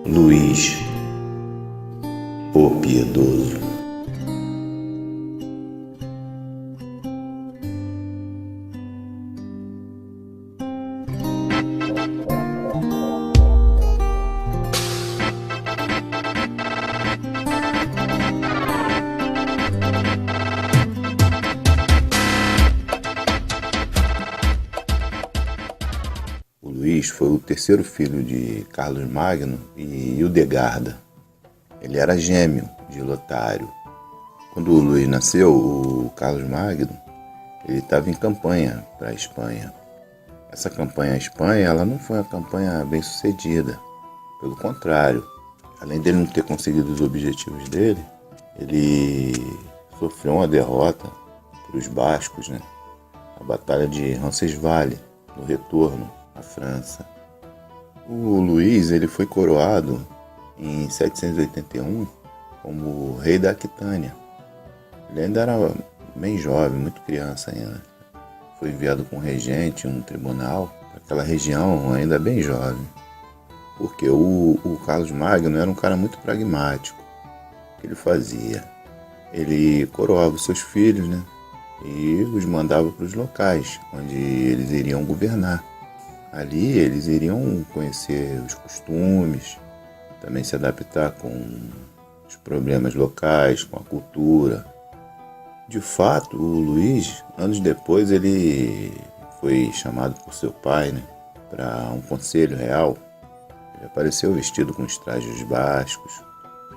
Luís, o Piedoso. O Luís foi o terceiro filho de Carlos Magno e Hildegarda. Ele era gêmeo de Lotário. Quando o Luís nasceu, o Carlos Magno ele estava em campanha para a Espanha. Essa campanha à Espanha ela não foi uma campanha bem sucedida. Pelo contrário, além dele não ter conseguido os objetivos dele, ele sofreu uma derrota para os bascos, a Batalha de Roncesvalles, no retorno à França. O Luís ele foi coroado em 781 como rei da Aquitânia. Ele ainda era bem jovem, muito criança ainda. Foi enviado com um regente, um tribunal, para aquela região ainda bem jovem. Porque o Carlos Magno era um cara muito pragmático. O que ele fazia? Ele coroava os seus filhos, e os mandava para os locais onde eles iriam governar. Ali eles iriam conhecer os costumes, também se adaptar com os problemas locais, com a cultura. De fato, o Luís, anos depois, ele foi chamado por seu pai, para um conselho real. Ele apareceu vestido com os trajes bascos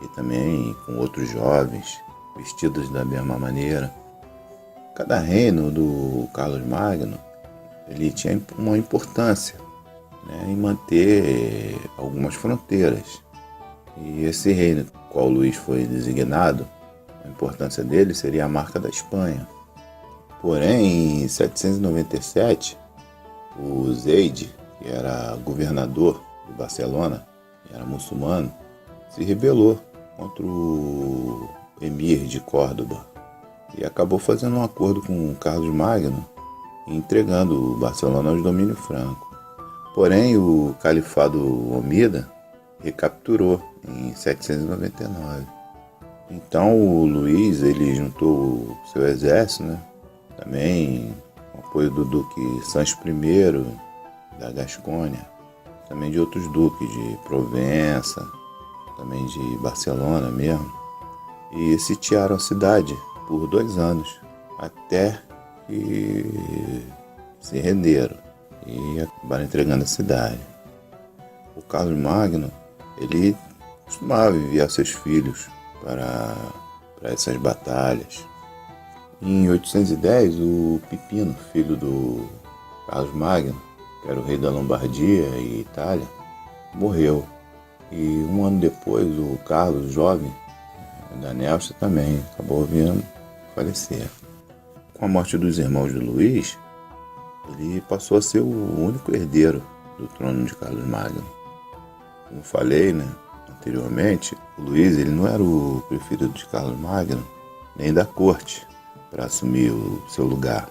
e também com outros jovens, vestidos da mesma maneira. Cada reino do Carlos Magno ele tinha uma importância em manter algumas fronteiras. E esse reino, qual Luís foi designado, a importância dele seria a marca da Espanha. Porém, em 797, o Zeid, que era governador de Barcelona, que era muçulmano, se rebelou contra o emir de Córdoba e acabou fazendo um acordo com Carlos Magno e entregando Barcelona aos domínios francos. Porém, o califado omida recapturou em 799. Então o Luís ele juntou seu exército, também com o apoio do duque Sancho I da Gascônia, também de outros duques de Provença, também de Barcelona mesmo, e sitiaram a cidade por 2 anos, até que se renderam e acabaram entregando a cidade. O Carlos Magno ele costumava enviar seus filhos para essas batalhas. Em 810, o Pipino, filho do Carlos Magno, que era o rei da Lombardia e Itália, morreu. E um ano depois, o Carlos, jovem, da Nélcia, também acabou vindo falecer. Com a morte dos irmãos de Luís, ele passou a ser o único herdeiro do trono de Carlos Magno. Como falei, anteriormente, o Luís ele não era o preferido de Carlos Magno, nem da corte, para assumir o seu lugar.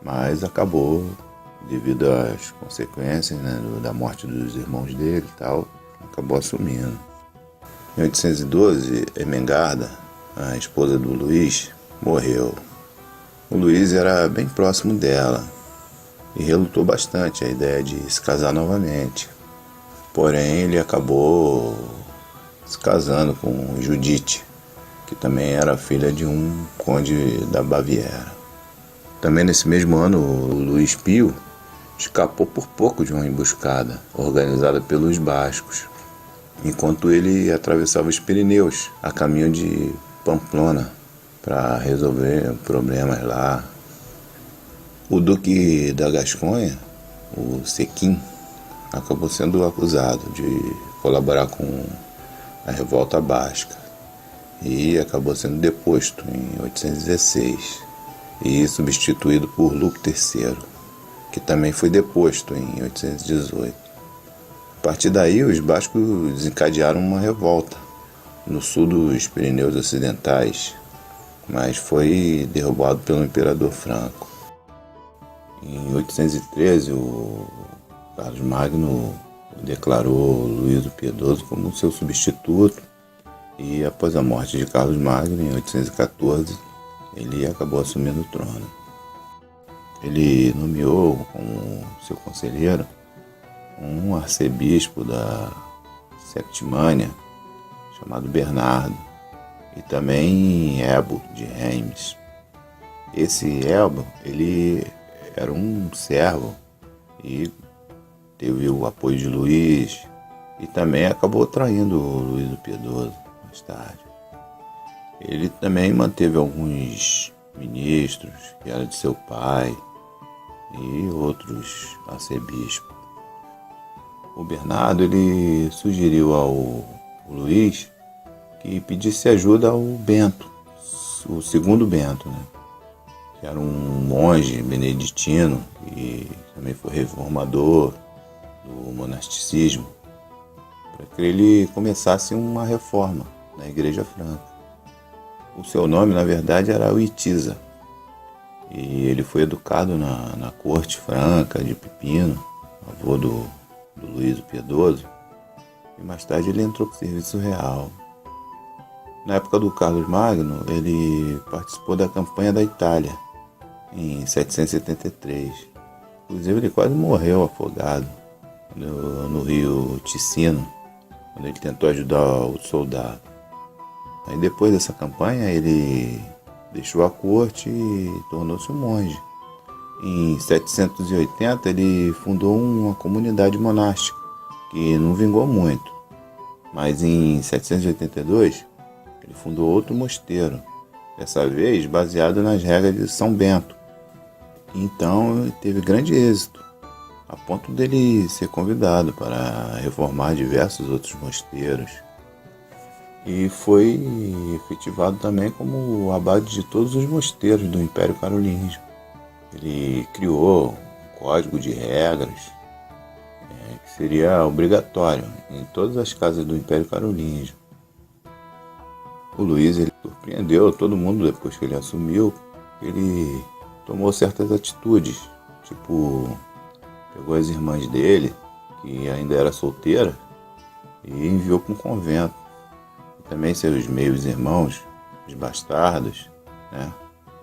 Mas acabou, devido às consequências da morte dos irmãos dele e tal, acabou assumindo. Em 812, Ermengarda, a esposa do Luís, morreu. O Luís era bem próximo dela e relutou bastante a ideia de se casar novamente. Porém, ele acabou se casando com Judite, que também era filha de um conde da Baviera. Também nesse mesmo ano, o Luís Pio escapou por pouco de uma emboscada organizada pelos bascos, enquanto ele atravessava os Pirineus a caminho de Pamplona para resolver problemas lá. O duque da Gasconha, o Sequim, acabou sendo acusado de colaborar com a revolta basca e acabou sendo deposto em 816 e substituído por Luque III, que também foi deposto em 818. A partir daí, os bascos desencadearam uma revolta no sul dos Pirineus Ocidentais, mas foi derrubado pelo imperador Franco. Em 813, o Carlos Magno declarou Luís o Piedoso como seu substituto e após a morte de Carlos Magno em 814 ele acabou assumindo o trono. Ele nomeou como seu conselheiro um arcebispo da Septimânia chamado Bernardo e também Ebo de Reims. Esse Ebo, ele era um servo e teve o apoio de Luís e também acabou traindo Luís o Piedoso mais tarde. Ele também manteve alguns ministros que eram de seu pai e outros arcebispos. O Bernardo ele sugeriu ao Luís que pedisse ajuda ao Bento, o segundo Bento, né? Que era um monge beneditino que também foi reformador do monasticismo, para que ele começasse uma reforma na Igreja Franca. O seu nome, na verdade, era Witiza, e ele foi educado na corte franca de Pipino, avô do Luís o Piedoso, e mais tarde ele entrou para o serviço real. Na época do Carlos Magno, ele participou da campanha da Itália, em 773. Inclusive, ele quase morreu afogado no rio Ticino, quando ele tentou ajudar o soldado. Aí, depois dessa campanha, ele deixou a corte e tornou-se um monge. Em 780, ele fundou uma comunidade monástica, que não vingou muito. Mas em 782, ele fundou outro mosteiro, dessa vez baseado nas regras de São Bento. Então, ele teve grande êxito, a ponto dele ser convidado para reformar diversos outros mosteiros. E foi efetivado também como o abade de todos os mosteiros do Império Carolíngio. Ele criou um código de regras que seria obrigatório em todas as casas do Império Carolíngio. O Luís ele surpreendeu todo mundo depois que ele assumiu. Ele tomou certas atitudes, tipo, pegou as irmãs dele, que ainda era solteira, e enviou para um convento. E também seus meios irmãos, os bastardos, né,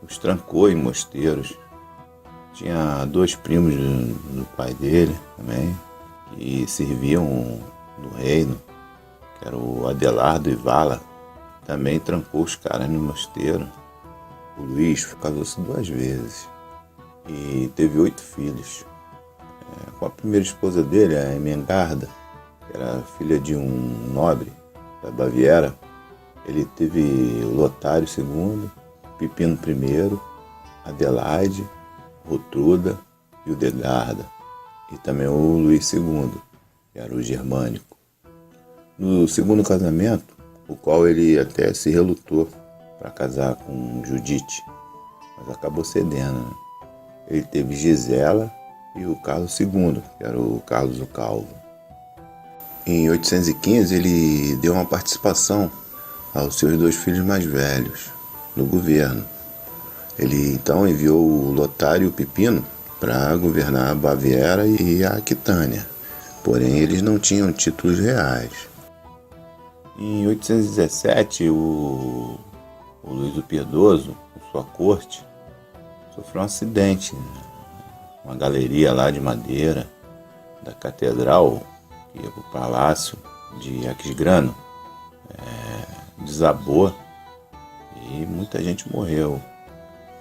os trancou em mosteiros. Tinha 2 primos do pai dele também, que serviam no reino, que era o Adelardo e Vala. Também trancou os caras no mosteiro. O Luís casou-se 2 vezes e teve 8 filhos. Com a primeira esposa dele, a Emengarda, que era filha de um nobre da Baviera, ele teve o Lotário II, Pipino I, Adelaide, Rotruda e o Degarda, e também o Luís II, que era o germânico. No segundo casamento, o qual ele até se relutou para casar com Judite, mas acabou cedendo, né? Ele teve Gisela e o Carlos II, que era o Carlos o Calvo. Em 815, ele deu uma participação aos seus 2 filhos mais velhos no governo. Ele então enviou o Lotário e o Pipino para governar a Baviera e a Aquitânia, porém eles não tinham títulos reais. Em 817, o Luís o Piedoso, com sua corte, sofreu um acidente. Uma galeria lá de madeira da catedral, que ia para o palácio de Aquisgrano, desabou e muita gente morreu.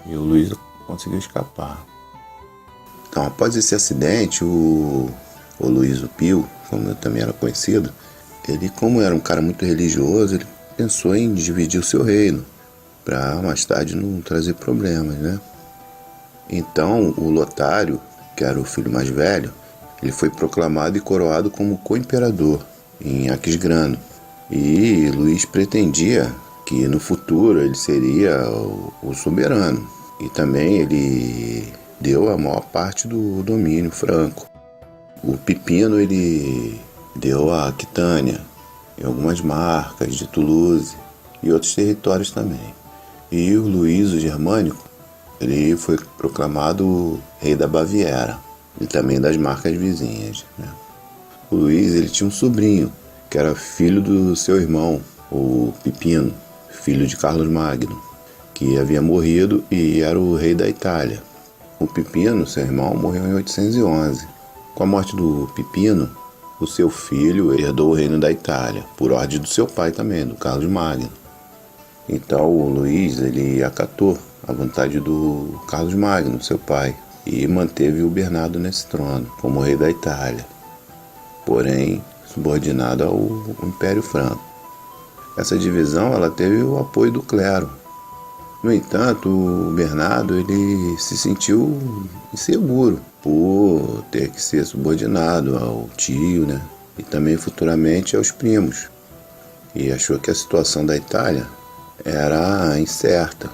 E o Luís conseguiu escapar. Então, após esse acidente, o Luís o Pio, como eu também era conhecido, ele, como era um cara muito religioso, ele pensou em dividir o seu reino, para mais tarde não trazer problemas, né? Então, o Lotário, que era o filho mais velho, ele foi proclamado e coroado como co-imperador em Aquisgrano. E Luís pretendia que no futuro ele seria o soberano. E também ele deu a maior parte do domínio franco. O Pipino ele deu a Aquitânia e algumas marcas de Toulouse e outros territórios também. E o Luís o Germânico, ele foi proclamado rei da Baviera e também das marcas vizinhas, né? O Luís, ele tinha um sobrinho, que era filho do seu irmão, o Pipino, filho de Carlos Magno, que havia morrido e era o rei da Itália. O Pipino, seu irmão, morreu em 811. Com a morte do Pipino, o seu filho herdou o reino da Itália, por ordem do seu pai também, do Carlos Magno. Então o Luís, ele acatou a vontade do Carlos Magno, seu pai, e manteve o Bernardo nesse trono, como rei da Itália, porém subordinado ao Império Franco. Essa divisão ela teve o apoio do clero. No entanto, o Bernardo ele se sentiu inseguro por ter que ser subordinado ao tio, né? E também futuramente aos primos. E achou que a situação da Itália era incerta.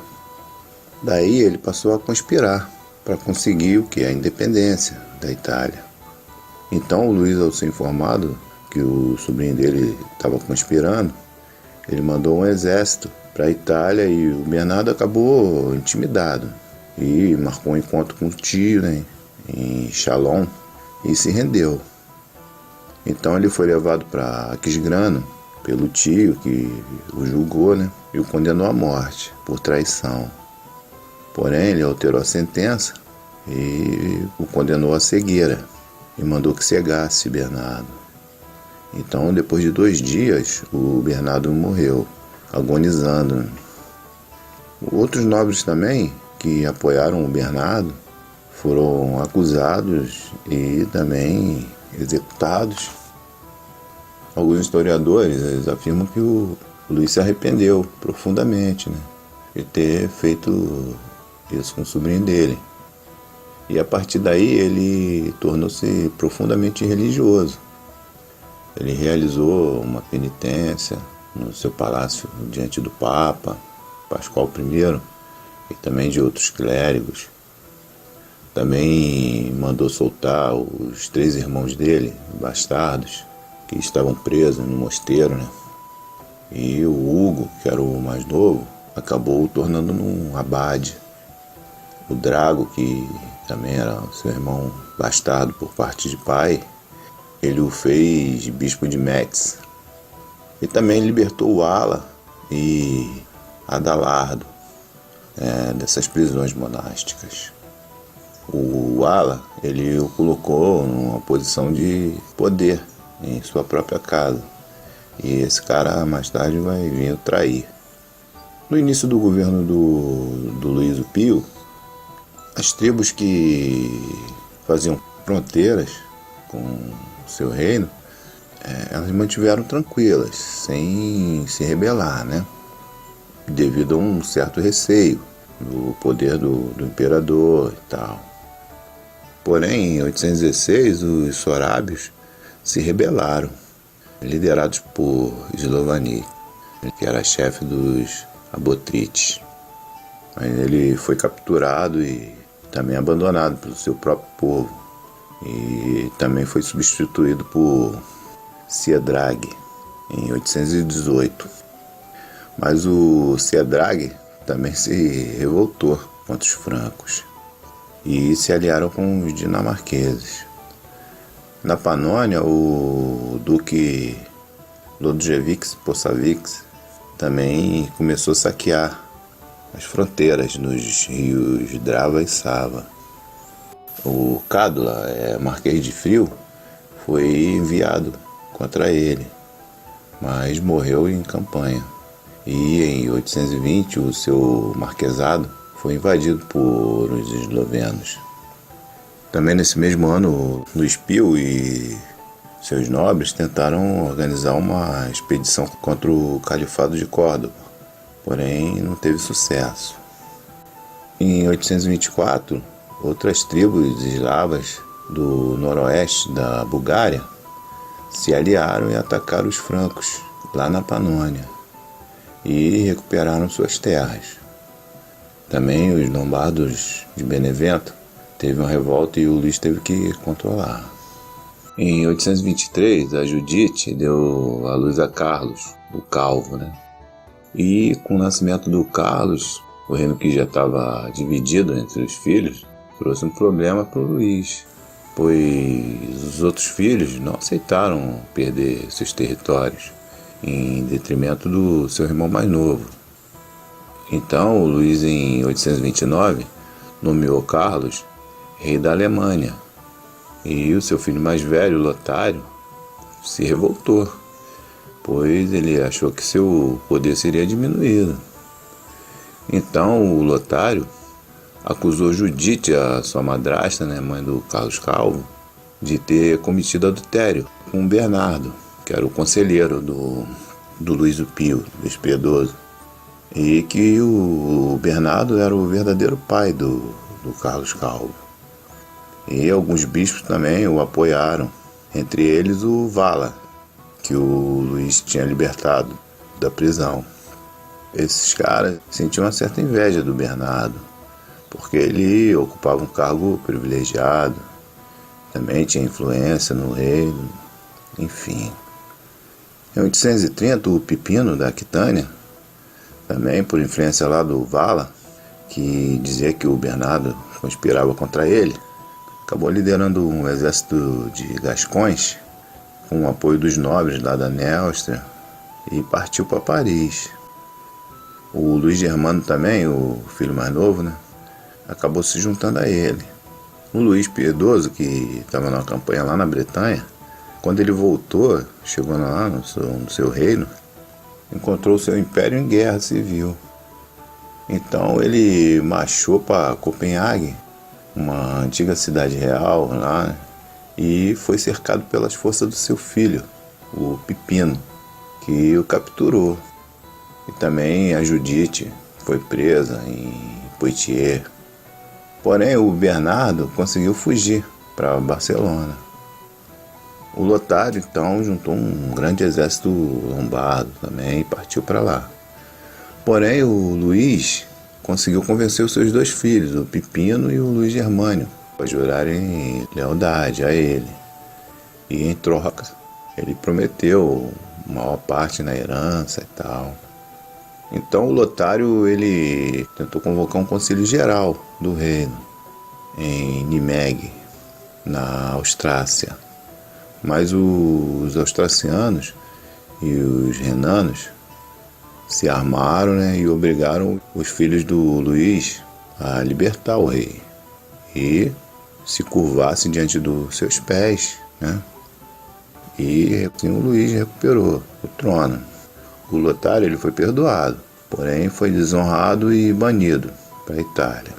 Daí ele passou a conspirar para conseguir o que? A independência da Itália. Então o Luís, ao ser informado que o sobrinho dele estava conspirando, ele mandou um exército para a Itália e o Bernardo acabou intimidado e marcou um encontro com o tio, né, em Chalon, e se rendeu. Então ele foi levado para Aquisgrano pelo tio, que o julgou, né, e o condenou à morte por traição. Porém ele alterou a sentença e o condenou à cegueira e mandou que cegasse Bernardo. Então, depois de 2 dias, o Bernardo morreu, agonizando. Outros nobres também, que apoiaram o Bernardo, foram acusados e também executados. Alguns historiadores afirmam que o Luís se arrependeu profundamente, né, de ter feito isso com o sobrinho dele. E a partir daí ele tornou-se profundamente religioso. Ele realizou uma penitência no seu palácio diante do Papa, Pascoal I, e também de outros clérigos. Também mandou soltar os 3 irmãos dele, bastardos, que estavam presos no mosteiro, né? E o Hugo, que era o mais novo, acabou o tornando num abade. O Drago, que também era seu irmão bastardo por parte de pai, ele o fez bispo de Metz. E também libertou o Ala e Adalardo dessas prisões monásticas. O Ala, ele o colocou numa posição de poder em sua própria casa. E esse cara mais tarde vai vir o trair. No início do governo do Luís o Pio, as tribos que faziam fronteiras com seu reino, elas mantiveram tranquilas, sem se rebelar, né? Devido a um certo receio do poder do imperador e tal. Porém, em 816, os sorábios se rebelaram, liderados por Eslovani, que era chefe dos Abotrites. Ele foi capturado e também abandonado pelo seu próprio povo. E também foi substituído por Ciedrag em 818. Mas o Ciedrag também se revoltou contra os francos e se aliaram com os dinamarqueses. Na Panônia, o duque Lodewijk Possavix também começou a saquear as fronteiras nos rios Drava e Sava. O Cádula, Marquês de Frio, foi enviado contra ele, mas morreu em campanha. E em 820 o seu marquesado foi invadido por os eslovenos. Também nesse mesmo ano, Luís Pio e seus nobres tentaram organizar uma expedição contra o Califado de Córdoba, porém não teve sucesso. Em 824, outras tribos eslavas do noroeste da Bulgária se aliaram e atacaram os francos lá na Panônia e recuperaram suas terras. Também os lombardos de Benevento teve uma revolta e o Luís teve que controlar. Em 823, a Judite deu à luz a Carlos, o Calvo, né? E com o nascimento do Carlos, o reino que já estava dividido entre os filhos, trouxe um problema para o Luís. pois os outros filhos não aceitaram perder seus territórios em detrimento do seu irmão mais novo. Então, o Luís, em 829, nomeou Carlos rei da Alemanha, e o seu filho mais velho, Lotário, se revoltou, pois ele achou que seu poder seria diminuído. Então, o Lotário acusou Judite, a sua madrasta, mãe do Carlos Calvo, de ter cometido adultério com Bernardo, que era o conselheiro do Luís o Pio, Luís Piedoso, e que o Bernardo era o verdadeiro pai do Carlos Calvo. E alguns bispos também o apoiaram, entre eles o Vala, que o Luís tinha libertado da prisão. Esses caras sentiam uma certa inveja do Bernardo, porque ele ocupava um cargo privilegiado, também tinha influência no reino, enfim. Em 830, o Pipino da Aquitânia, também por influência lá do Vala, que dizia que o Bernardo conspirava contra ele, acabou liderando um exército de gascões, com o apoio dos nobres lá da Néustria, e partiu para Paris. O Luís Germano também, o filho mais novo, acabou se juntando a ele. O Luís Piedoso, que estava numa campanha lá na Bretanha, quando ele voltou, chegou lá no seu reino, encontrou o seu império em guerra civil. Então ele marchou para Copenhague, uma antiga cidade real lá, e foi cercado pelas forças do seu filho, o Pipino, que o capturou. E também a Judite foi presa em Poitiers. Porém, o Bernardo conseguiu fugir para Barcelona. O Lotário, então, juntou um grande exército lombardo também e partiu para lá. Porém, o Luís conseguiu convencer os seus dois filhos, o Pipino e o Luís Germânio, a jurarem lealdade a ele. E em troca, ele prometeu maior parte na herança e tal. Então o Lotário ele tentou convocar um conselho geral do reino em Nimeg, na Austrácia. Mas os austracianos e os renanos se armaram, e obrigaram os filhos do Luís a libertar o rei e se curvassem diante dos seus pés, E assim o Luís recuperou o trono. O Lotário ele foi perdoado, porém foi desonrado e banido para a Itália.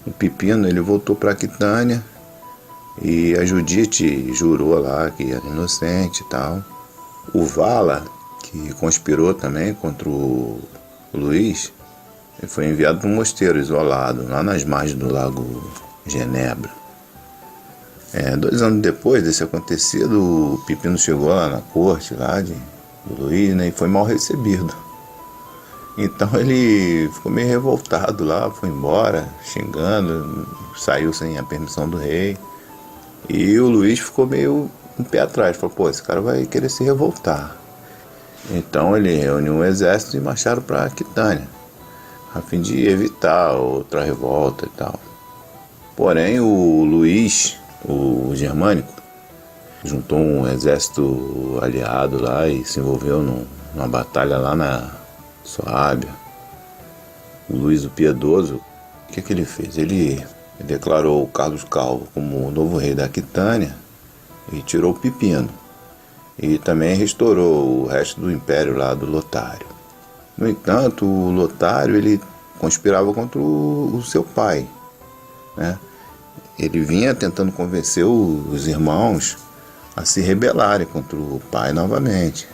O Pipino ele voltou para Aquitânia e a Judite jurou lá que era inocente e tal. O Vala, que conspirou também contra o Luís, ele foi enviado para um mosteiro isolado, lá nas margens do lago Genebra. 2 anos depois desse acontecido, o Pipino chegou lá na corte lá do Luís, e foi mal recebido. Então ele ficou meio revoltado lá, foi embora, xingando, saiu sem a permissão do rei. E o Luís ficou meio um pé atrás, falou, esse cara vai querer se revoltar. Então ele reuniu um exército e marcharam para Aquitânia, a fim de evitar outra revolta e tal. Porém o Luís, o Germânico, juntou um exército aliado lá e se envolveu numa batalha lá na Suábia. O Luís o Piedoso, o que ele fez? Ele declarou o Carlos Calvo como o novo rei da Aquitânia e tirou o Pipino. E também restaurou o resto do império lá do Lotário. No entanto, o Lotário ele conspirava contra o seu pai, Ele vinha tentando convencer os irmãos a se rebelarem contra o pai novamente.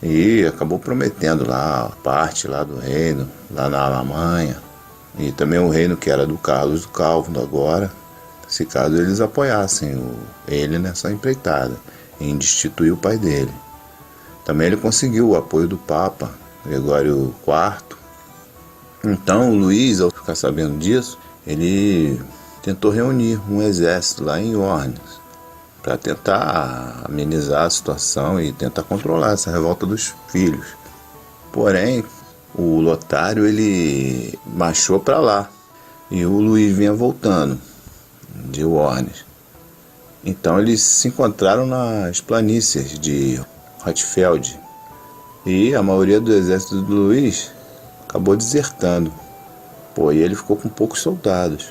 E acabou prometendo lá parte lá do reino, lá na Alemanha. E também o reino que era do Carlos Calvo agora, se caso eles apoiassem ele nessa empreitada, em destituir o pai dele. Também ele conseguiu o apoio do Papa Gregório IV. Então o Luís, ao ficar sabendo disso, ele tentou reunir um exército lá em Ornes para tentar amenizar a situação e tentar controlar essa revolta dos filhos. Porém, o Lotário ele marchou para lá e o Luís vinha voltando de Ornes. Então eles se encontraram nas planícies de Rotfeld e a maioria do exército do Luís acabou desertando. E ele ficou com poucos soldados.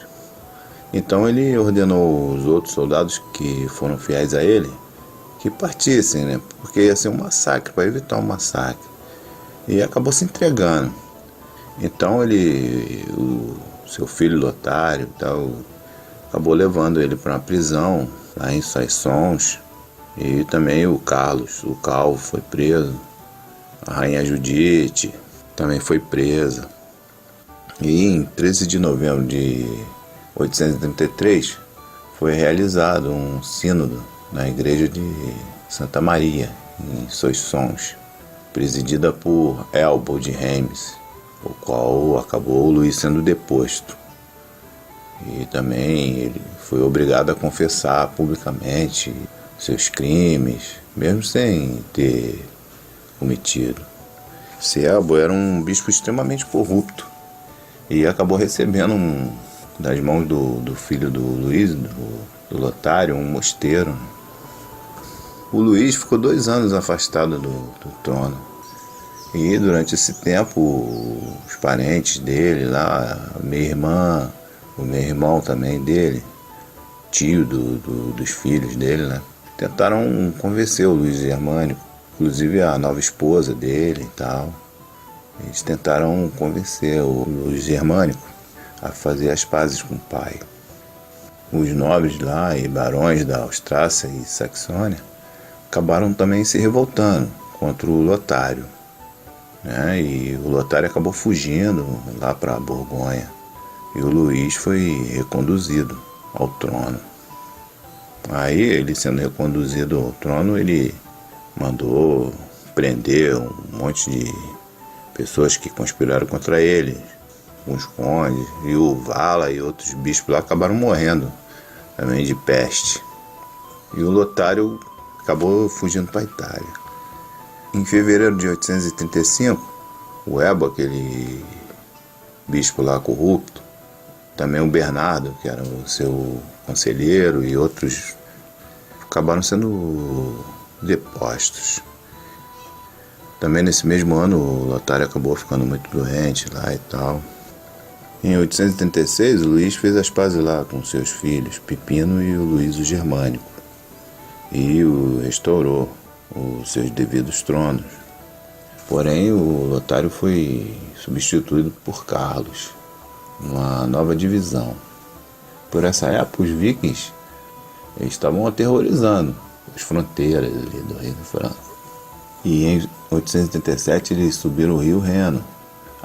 Então ele ordenou os outros soldados que foram fiéis a ele que partissem, né? Porque ia ser um massacre, para evitar um massacre. E acabou se entregando. Então o seu filho Lotário acabou levando ele para uma prisão lá em Soissons. E também o Carlos, o Calvo, foi preso. A rainha Judite também foi presa. E em 13 de novembro de 833 foi realizado um sínodo na igreja de Santa Maria, em Soissons, presidida por Elbo de Reims, o qual acabou Luís sendo deposto. E também ele foi obrigado a confessar publicamente seus crimes, mesmo sem ter cometido. Elbo era um bispo extremamente corrupto e acabou recebendo das mãos do filho do Luís, do Lotário, um mosteiro. O Luís ficou 2 anos afastado do trono. E durante esse tempo, os parentes dele lá, minha irmã, o meu irmão também dele, tio dos filhos dele, né, tentaram convencer o Luís Germânico, inclusive a nova esposa dele e tal. Eles tentaram convencer o Luís Germânico a fazer as pazes com o pai. Os nobres lá e barões da Austrácia e Saxônia acabaram também se revoltando contra o Lotário, né? E o Lotário acabou fugindo lá para a Borgonha e o Luís foi reconduzido ao trono. Aí, ele sendo reconduzido ao trono, ele mandou prender um monte de pessoas que conspiraram contra ele, os condes, e o Vala e outros bispos lá acabaram morrendo também de peste. E o Lotário acabou fugindo para a Itália. Em fevereiro de 835, o Ebo, aquele bispo lá corrupto, também o Bernardo, que era o seu conselheiro, e outros acabaram sendo depostos. Também nesse mesmo ano o Lotário acabou ficando muito doente lá e tal. Em 836 o Luís fez as pazes lá com seus filhos, Pipino e o Luís o Germânico, e o restaurou os seus devidos tronos. Porém o Lotário foi substituído por Carlos, uma nova divisão. Por essa época os vikings estavam aterrorizando as fronteiras ali do Reino Franco. E em 887 eles subiram o rio Reno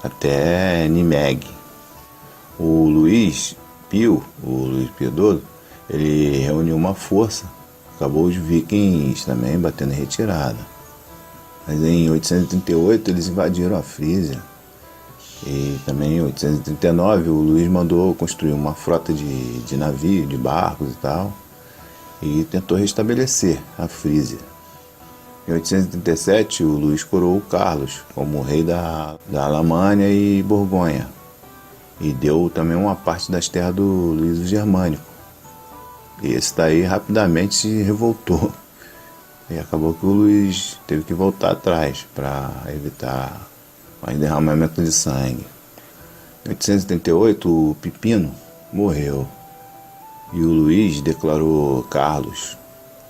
até Nimeg. O Luís Pio Piedoso, ele reuniu uma força, acabou os vikings também batendo em retirada. Mas em 838 eles invadiram a Frísia. E também em 839 o Luís mandou construir uma frota de navios, de barcos e tal, e tentou restabelecer a Frísia. Em 837 o Luís coroou Carlos como rei da Alamânia e Borgonha, e deu também uma parte das terras do Luís o Germânico. E esse daí rapidamente se revoltou. E acabou que o Luís teve que voltar atrás para evitar mais derramamento de sangue. Em 878 o Pipino morreu. E o Luís declarou Carlos,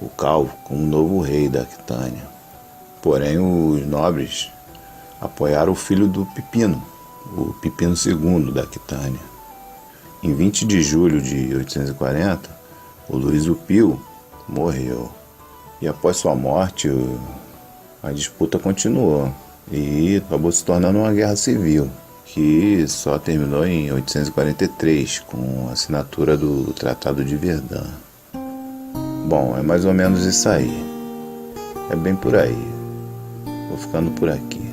o Calvo, como novo rei da Aquitânia. Porém os nobres apoiaram o filho do Pipino, o Pipino II da Aquitânia. Em 20 de julho de 840, o Luís o Pio morreu. E após sua morte, a disputa continuou e acabou se tornando uma guerra civil, que só terminou em 843, com a assinatura do Tratado de Verdun. Bom, é mais ou menos isso aí. É bem por aí. Vou ficando por aqui.